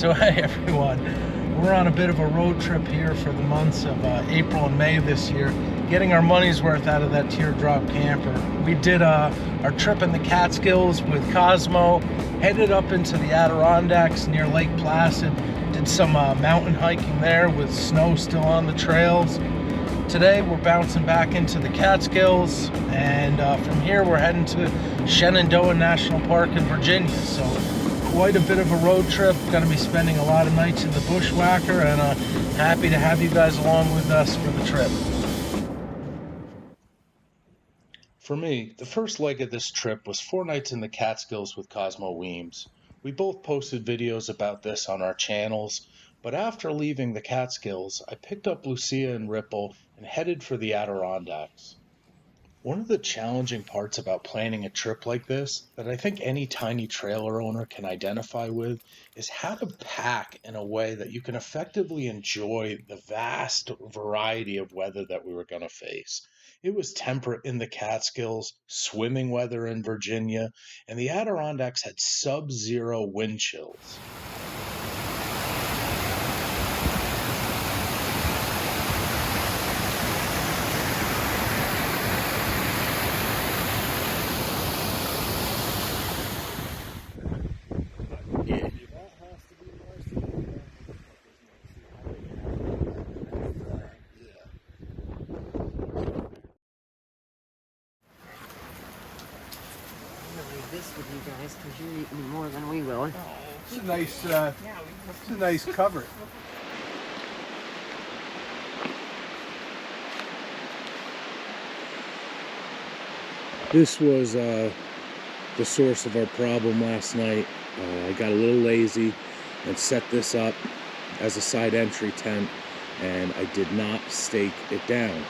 So hey everyone, we're on a bit of a road trip here for the months of April and May this year, getting our money's worth out of that teardrop camper. We did our trip in the Catskills with Cosmo, headed up into the Adirondacks near Lake Placid, did some mountain hiking there with snow still on the trails. Today we're bouncing back into the Catskills, and from here we're heading to Shenandoah National Park in Virginia. So quite a bit of a road trip. Going to be spending a lot of nights in the Bushwhacker, and happy to have you guys along with us for the trip. For me, the first leg of this trip was 4 nights in the Catskills with Cosmo Weems. We both posted videos about this on our channels, but after leaving the Catskills, I picked up Lucia and Ripple and headed for the Adirondacks. One of the challenging parts about planning a trip like this that I think any tiny trailer owner can identify with is how to pack in a way that you can effectively enjoy the vast variety of weather that we were going to face. It was temperate in the Catskills, swimming weather in Virginia, and the Adirondacks had sub-zero wind chills. This with you guys because you're eating more than we will. It's a nice cover. This was the source of our problem last night. I got a little lazy and set this up as a side entry tent, and I did not stake it down.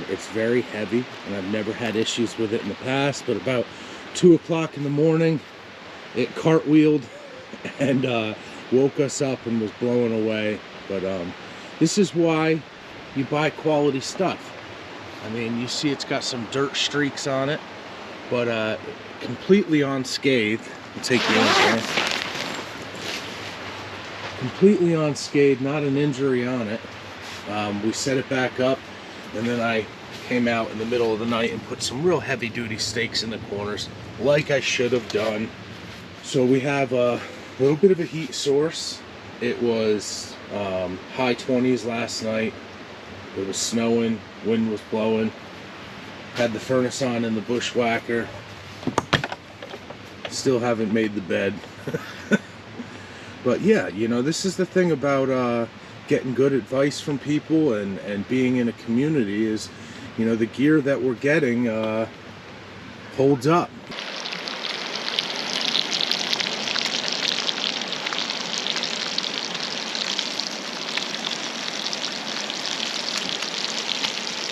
It's very heavy, and I've never had issues with it in the past, but about 2 o'clock in the morning it cartwheeled and woke us up and was blowing away. But this is why you buy quality stuff. I mean, you see it's got some dirt streaks on it, but completely unscathed. I'll take you in here. Completely unscathed, not an injury on it. We set it back up, and then I came out in the middle of the night and put some real heavy duty stakes in the corners, like I should have done. So we have a little bit of a heat source. It was high 20s last night. It was snowing, wind was blowing. Had the furnace on in the Bushwhacker. Still haven't made the bed. But yeah, you know, this is the thing about getting good advice from people and being in a community is, you know, the gear that we're getting holds up.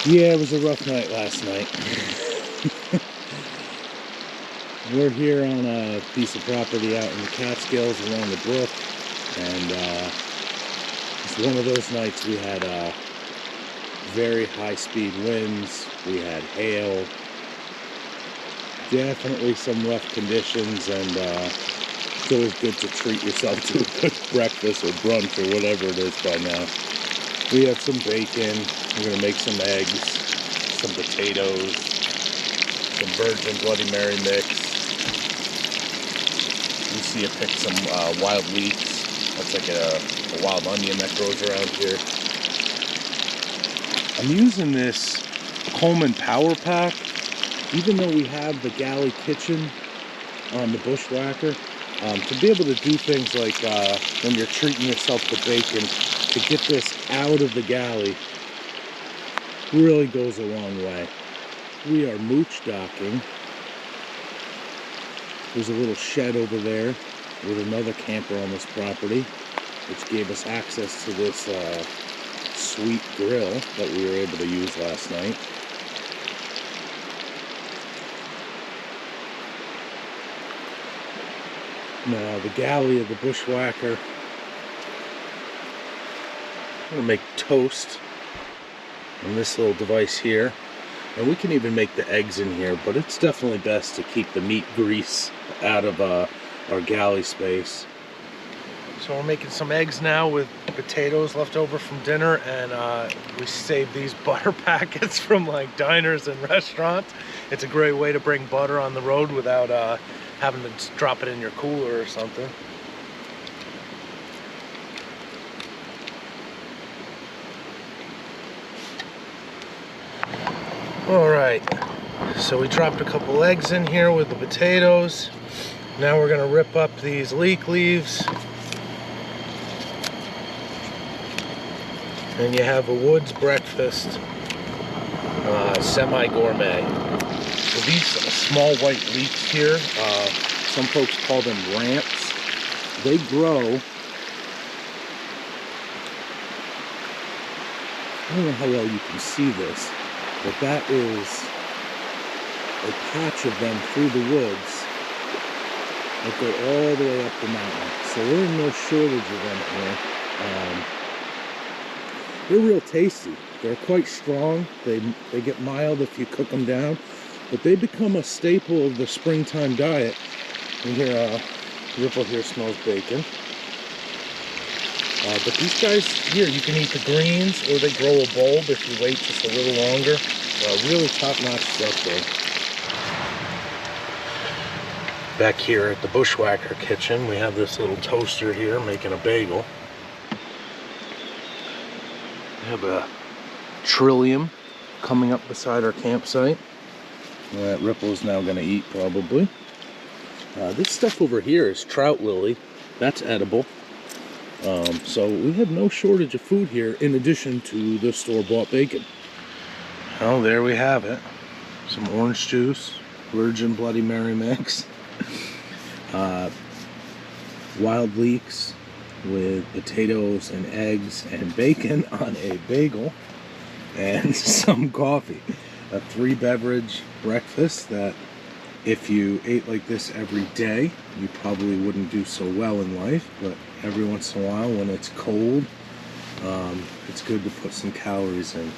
Yeah, it was a rough night last night. We're here on a piece of property out in the Catskills along the brook, and it's one of those nights we had very high-speed winds, we had hail, definitely some rough conditions, and it's always good to treat yourself to a good breakfast or brunch or whatever it is by now. We have some bacon, we're going to make some eggs, some potatoes, some Virgin Bloody Mary mix. Lucia picked some wild leeks. That's like a wild onion that grows around here. I'm using this Coleman Power Pack, even though we have the galley kitchen on the Bushwhacker, to be able to do things like when you're treating yourself to bacon, to get this out of the galley really goes a long way. We are mooch docking. There's a little shed over there with another camper on this property, which gave us access to this sweet grill that we were able to use last night. Now, the galley of the Bushwhacker, I'm going to make toast on this little device here. And we can even make the eggs in here, but it's definitely best to keep the meat grease out of our galley space. So we're making some eggs now with potatoes left over from dinner, and we saved these butter packets from like diners and restaurants. It's a great way to bring butter on the road without having to just drop it in your cooler or something. All right, so we dropped a couple eggs in here with the potatoes. Now we're gonna rip up these leek leaves. And you have a woods breakfast, semi-gourmet. So these small white leeks here, some folks call them ramps. They grow, I don't know how well you can see this, but that is a patch of them through the woods that go all the way up the mountain. So we're in no shortage of them here. They're real tasty. They're quite strong. They get mild if you cook them down, but they become a staple of the springtime diet. And here, Ripple here smells bacon. But these guys here, you can eat the greens, or they grow a bulb if you wait just a little longer. Really top-notch stuff though. Back here at the Bushwhacker kitchen, we have this little toaster here making a bagel. We have a trillium coming up beside our campsite that Ripple's now going to eat probably. This stuff over here is trout lily. That's edible. So we have no shortage of food here in addition to the store-bought bacon. Oh, there we have it. Some orange juice, virgin Bloody Mary mix, wild leeks with potatoes and eggs and bacon on a bagel, and some coffee. A 3-beverage breakfast that if you ate like this every day, you probably wouldn't do so well in life, but every once in a while when it's cold, it's good to put some calories in.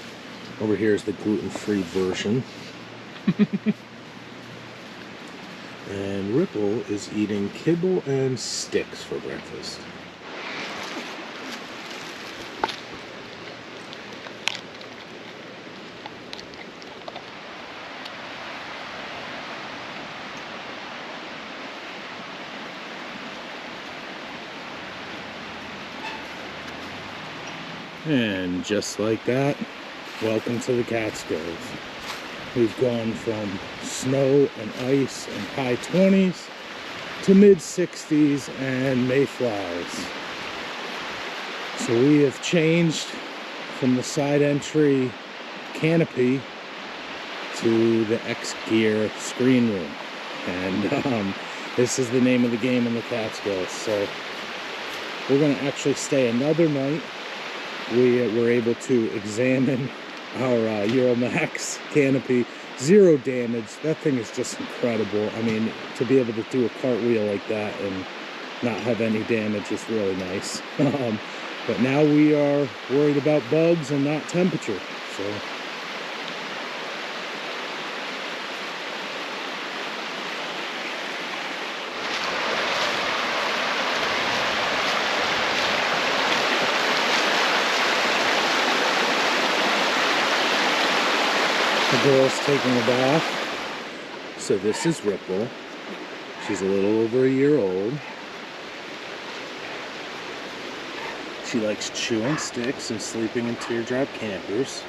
Over here is the gluten-free version. And Ripple is eating kibble and sticks for breakfast. And just like that, welcome to the Catskills. We've gone from snow and ice and high 20s to mid 60s and mayflies. So we have changed from the side entry canopy to the X-Gear screen room. And this is the name of the game in the Catskills. So we're going to actually stay another night. We were able to examine our Euromax canopy. 0 damage. That thing is just incredible. I mean, to be able to do a cartwheel like that and not have any damage is really nice. But now we are worried about bugs and not temperature. So the girl's taking a bath. So this is Ripple. She's a little over a year old. She likes chewing sticks and sleeping in teardrop campers.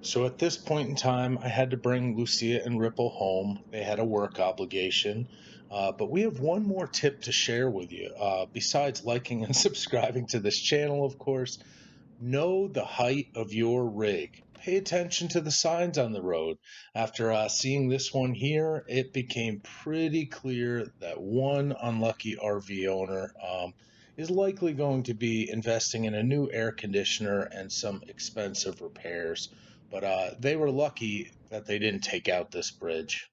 So at this point in time, I had to bring Lucia and Ripple home. They had a work obligation. But we have one more tip to share with you. Besides liking and subscribing to this channel, of course, know the height of your rig. Pay attention to the signs on the road. After seeing this one here, it became pretty clear that one unlucky RV owner is likely going to be investing in a new air conditioner and some expensive repairs. But they were lucky that they didn't take out this bridge.